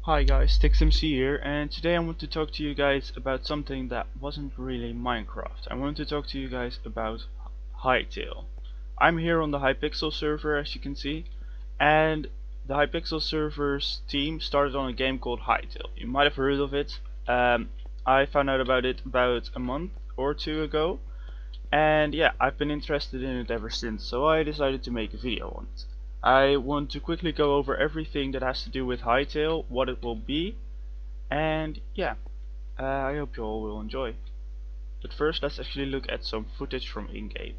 Hi guys, StickzMC here, and today I want to talk to you guys about something that wasn't really Minecraft. I want to talk to you guys about Hytale. I'm here on the Hypixel server, as you can see, and the Hypixel server's team started on a game called Hytale. You might have heard of it. I found out about it about a month or two ago, and yeah, I've been interested in it ever since, so I decided to make a video on it. I want to quickly go over everything that has to do with Hytale, what it will be, and yeah, I hope you all will enjoy. But first, let's actually look at some footage from in-game.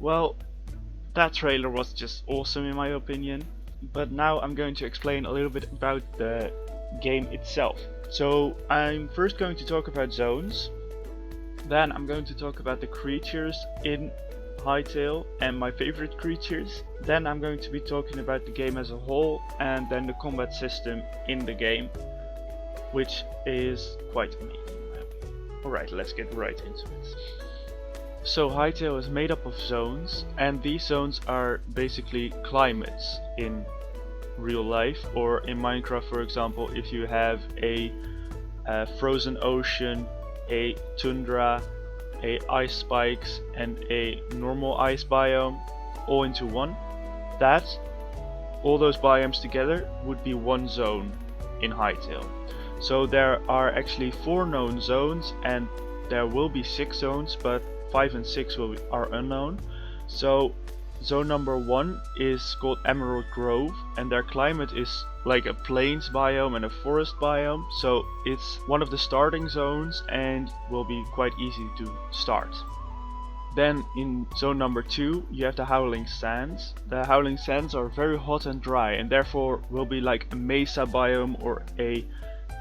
Well, that trailer was just awesome in my opinion, but now I'm going to explain a little bit about the game itself. So I'm first going to talk about zones, then I'm going to talk about the creatures in Hytale and my favorite creatures, then I'm going to be talking about the game as a whole, and then the combat system in the game, which is quite amazing. Alright, let's get right into it. So Hytale is made up of zones, and these zones are basically climates in real life, or in Minecraft for example, if you have a frozen ocean, a tundra, a ice spikes and a normal ice biome all into one, all those biomes together would be one zone in Hytale. So there are actually 4 known zones, and there will be 6 zones, but 5 and 6 are unknown. So zone number 1 is called Emerald Grove, and their climate is like a plains biome and a forest biome, so it's one of the starting zones and will be quite easy to start. Then in zone number 2 you have the Howling Sands. The Howling Sands are very hot and dry, and therefore will be like a mesa biome or a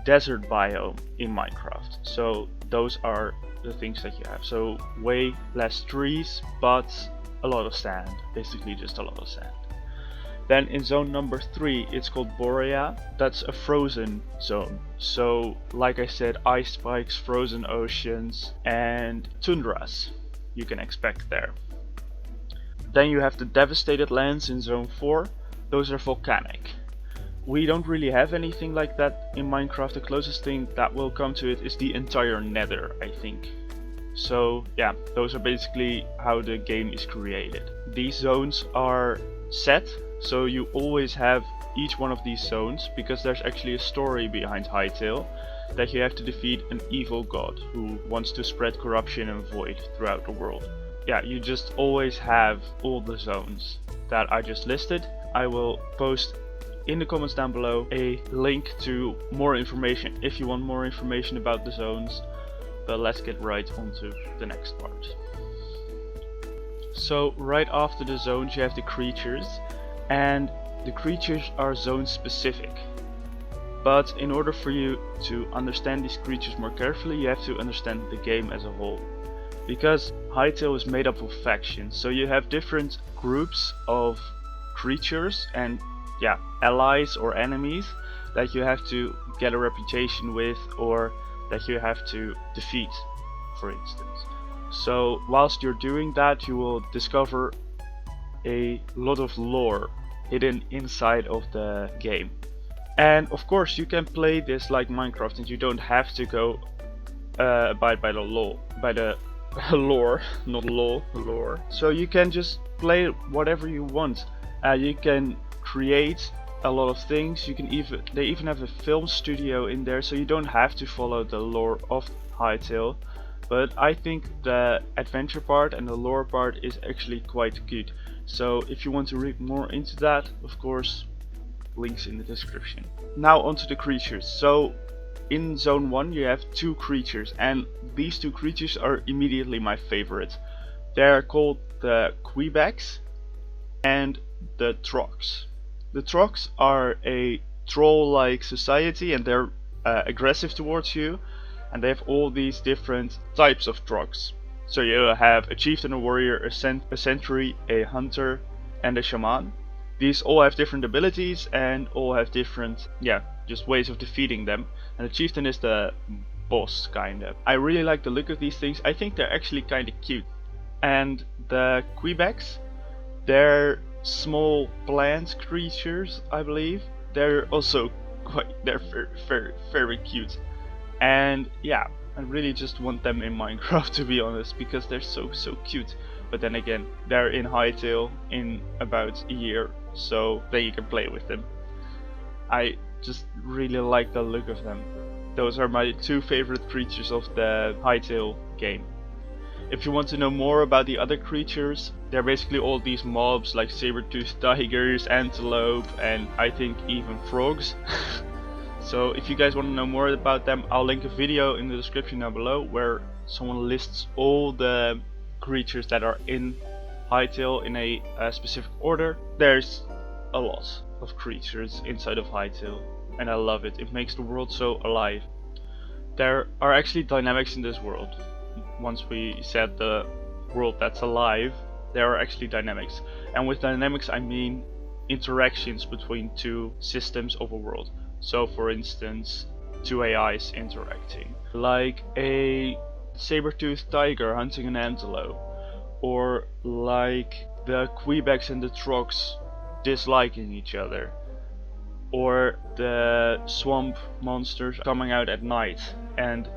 desert biome in Minecraft. So those are the things that you have. So way less trees, but a lot of sand, basically just a lot of sand. Then in zone number 3 it's called Borea. That's a frozen zone. So like I said, ice spikes, frozen oceans and tundras you can expect there. Then you have the devastated lands in zone 4. Those are volcanic. We don't really have anything like that in Minecraft. The closest thing that will come to it is the entire nether, I think. So yeah, those are basically how the game is created. These zones are set, so you always have each one of these zones, because there's actually a story behind Hytale. that you have to defeat an evil god who wants to spread corruption and void throughout the world. Yeah, you just always have all the zones that I just listed. I will post in the comments down below a link to more information if you want more information about the zones. But let's get right onto the next part. So right after the zones you have the creatures, and the creatures are zone specific. But in order for you to understand these creatures more carefully, you have to understand the game as a whole. Because Hytale is made up of factions, so you have different groups of creatures and allies or enemies that you have to get a reputation with, or that you have to defeat, for instance. So whilst you're doing that, you will discover a lot of lore hidden inside of the game. And of course you can play this like Minecraft, and you don't have to go abide by the law, by the lore, not law, lore. So you can just play whatever you want. You can create a lot of things. You can they even have a film studio in there, so you don't have to follow the lore of Hytale. But I think the adventure part and the lore part is actually quite good. So if you want to read more into that, of course, links in the description. Now onto the creatures. So in zone 1 you have 2 creatures, and these 2 creatures are immediately my favorite. They're called the Quebecs and the Trogs. The Trogs are a troll-like society, and they're aggressive towards you, and they have all these different types of Trogs. So you have a chieftain, a warrior, a sentry, a hunter, and a shaman. These all have different abilities and all have different, just ways of defeating them. And the chieftain is the boss, kinda. I really like the look of these things. I think they're actually kinda cute. And the Quebecs, they're small plant creatures, I believe. They're also they're very cute. And yeah, I really just want them in Minecraft, to be honest, because they're so cute. But then again, they're in Hytale in about a year, so then you can play with them. I just really like the look of them. Those are my 2 favorite creatures of the Hytale game. If you want to know more about the other creatures, they're basically all these mobs like saber-toothed tigers, antelope, and I think even frogs. So if you guys want to know more about them, I'll link a video in the description down below where someone lists all the creatures that are in Hytale in a specific order. There's a lot of creatures inside of Hytale, and I love it. It makes the world so alive. There are actually dynamics in this world. Once we said the world that's alive, there are actually dynamics. And with dynamics I mean interactions between 2 systems of a world. So for instance, 2 AIs interacting, like a saber-toothed tiger hunting an antelope, or like the Quebecs and the Trogs disliking each other, or the swamp monsters coming out at night and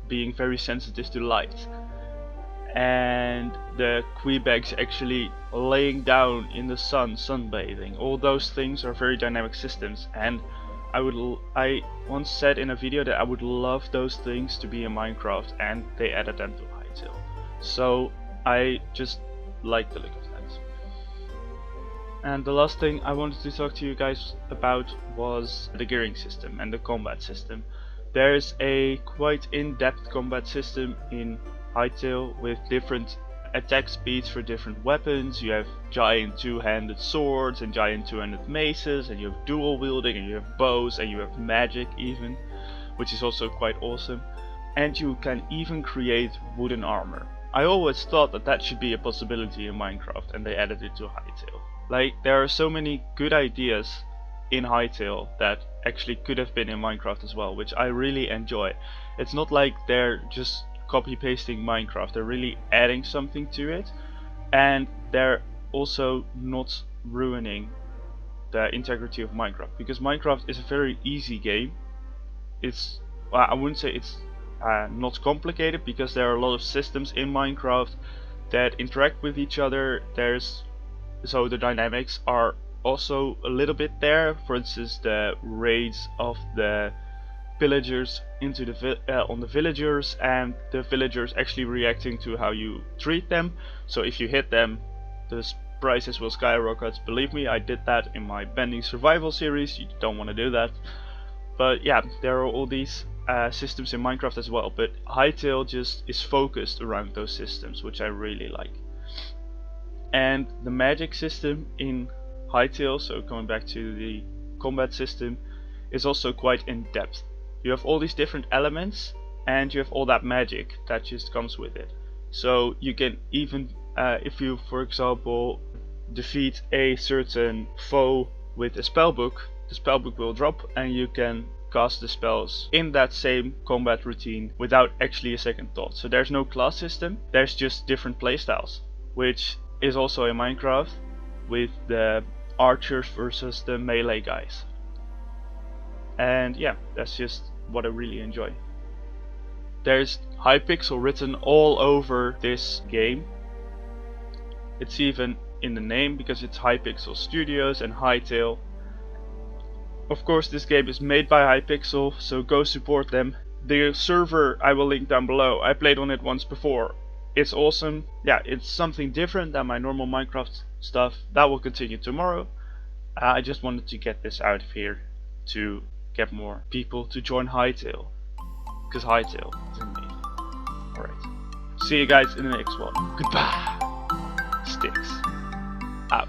being very sensitive to light, and the Quebecs actually laying down in the sun, sunbathing. All those things are very dynamic systems, and I once said in a video that I would love those things to be in Minecraft, and they added them to Hytale. So I just like the look of that. And the last thing I wanted to talk to you guys about was the gearing system and the combat system. There's a quite in-depth combat system in Hytale with different attack speeds for different weapons. You have giant 2-handed swords and giant 2-handed maces, and you have dual wielding, and you have bows, and you have magic even, which is also quite awesome. And you can even create wooden armor. I always thought that that should be a possibility in Minecraft, and they added it to Hytale. Like, there are so many good ideas in Hytale that actually could have been in Minecraft as well, which I really enjoy. It's not like they're just copy pasting Minecraft, they're really adding something to it, and they're also not ruining the integrity of Minecraft, because Minecraft is a very easy game. It's, I wouldn't say it's not complicated, because there are a lot of systems in Minecraft that interact with each other. So the dynamics are also a little bit there. For instance, the raids of the pillagers into the on the villagers, and the villagers actually reacting to how you treat them. So if you hit them, the prices will skyrocket. Believe me, I did that in my bending survival series. You don't want to do that. But yeah, there are all these systems in Minecraft as well, but Hytale just is focused around those systems, which I really like. And the magic system in Hytale, so coming back to the combat system, is also quite in depth. You have all these different elements, and you have all that magic that just comes with it. So you can even, if you, for example, defeat a certain foe with a spellbook, the spellbook will drop, and you can cast the spells in that same combat routine without actually a second thought. So there's no class system, there's just different playstyles, which is also in Minecraft with the archers versus the melee guys. And yeah, that's just what I really enjoy. There's Hypixel written all over this game. It's even in the name because it's Hypixel Studios and Hytale. Of course, this game is made by Hypixel, so go support them. The server I will link down below. I played on it once before. It's awesome. Yeah, it's something different than my normal Minecraft stuff. That will continue tomorrow. I just wanted to get this out of here to get more people to join Hytale, because Hytale is amazing. Alright, see you guys in the next one. Goodbye. Stickz out.